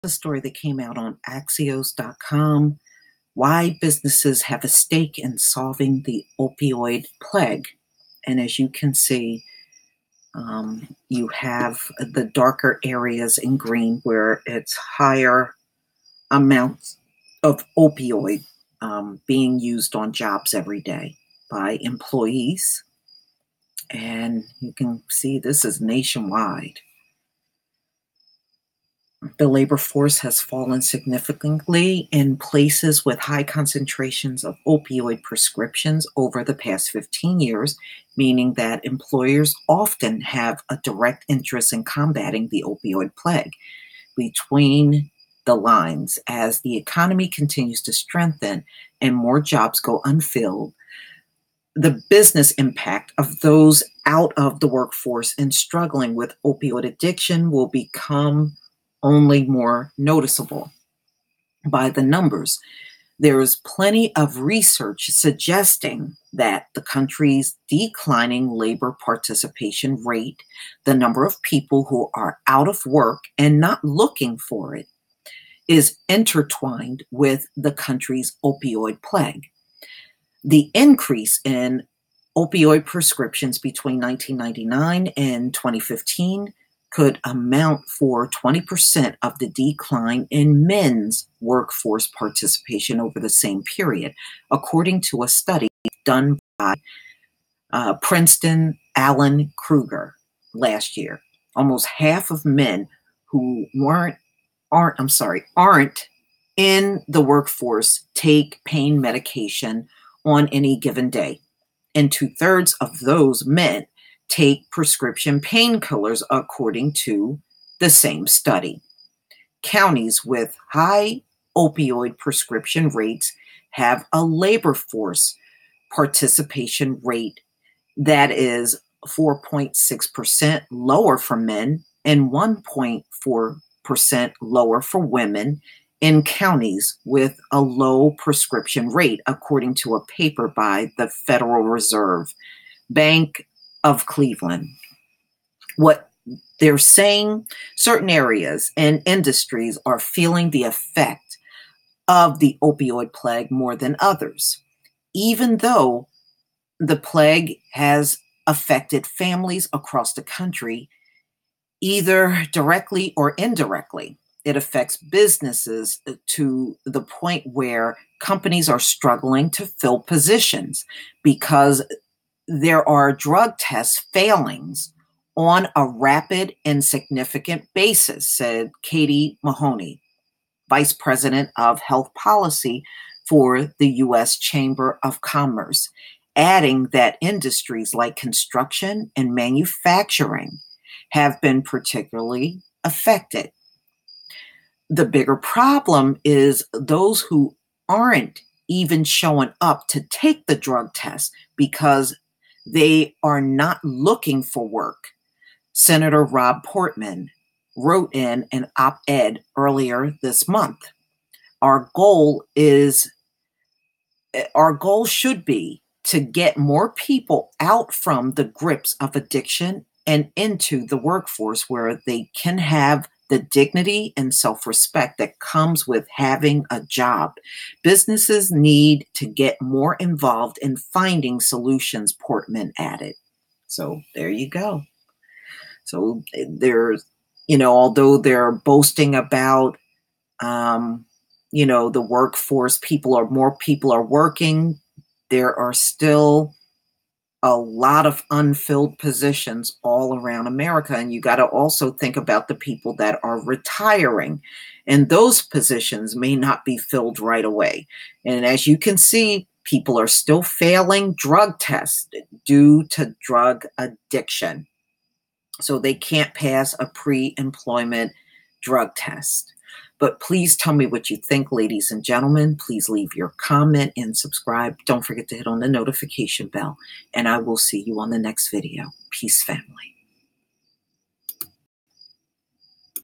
A story that came out on Axios.com, why businesses have a stake in solving the opioid plague. And as you can see, you have the darker areas in green where it's higher amounts of opioid being used on jobs every day by employees. And you can see this is nationwide. The labor force has fallen significantly in places with high concentrations of opioid prescriptions over the past 15 years, meaning that employers often have a direct interest in combating the opioid plague. Between the lines, as the economy continues to strengthen and more jobs go unfilled, the business impact of those out of the workforce and struggling with opioid addiction will become only more noticeable. By the numbers, there is plenty of research suggesting that the country's declining labor participation rate, the number of people who are out of work and not looking for it, is intertwined with the country's opioid plague. The increase in opioid prescriptions between 1999 and 2015 could amount for 20% of the decline in men's workforce participation over the same period, according to a study done by Princeton Alan Kruger last year. Almost half of men who aren't in the workforce take pain medication on any given day, and 2/3 of those men take prescription painkillers, according to the same study. Counties with high opioid prescription rates have a labor force participation rate that is 4.6% lower for men and 1.4% lower for women in counties with a low prescription rate, according to a paper by the Federal Reserve Bank of Cleveland. What they're saying, certain areas and industries are feeling the effect of the opioid plague more than others, even though the plague has affected families across the country, either directly or indirectly. It affects businesses to the point where companies are struggling to fill positions because there are drug test failings on a rapid and significant basis, said Katie Mahoney, Vice President of Health Policy for the U.S. Chamber of Commerce, adding that industries like construction and manufacturing have been particularly affected. The bigger problem is those who aren't even showing up to take the drug test because they are not looking for work. Senator Rob Portman wrote in an op-ed earlier this month. Our goal should be to get more people out from the grips of addiction and into the workforce where they can have the dignity and self-respect that comes with having a job. Businesses need to get more involved in finding solutions, Portman added. So there you go. So there's, although they're boasting about, the workforce, more people are working, there are still a lot of unfilled positions all around America. And you got to also think about the people that are retiring, and those positions may not be filled right away. And as you can see, people are still failing drug tests due to drug addiction. So they can't pass a pre-employment drug test. But please tell me what you think, ladies and gentlemen. Please leave your comment and subscribe. Don't forget to hit on the notification bell. And I will see you on the next video. Peace, family.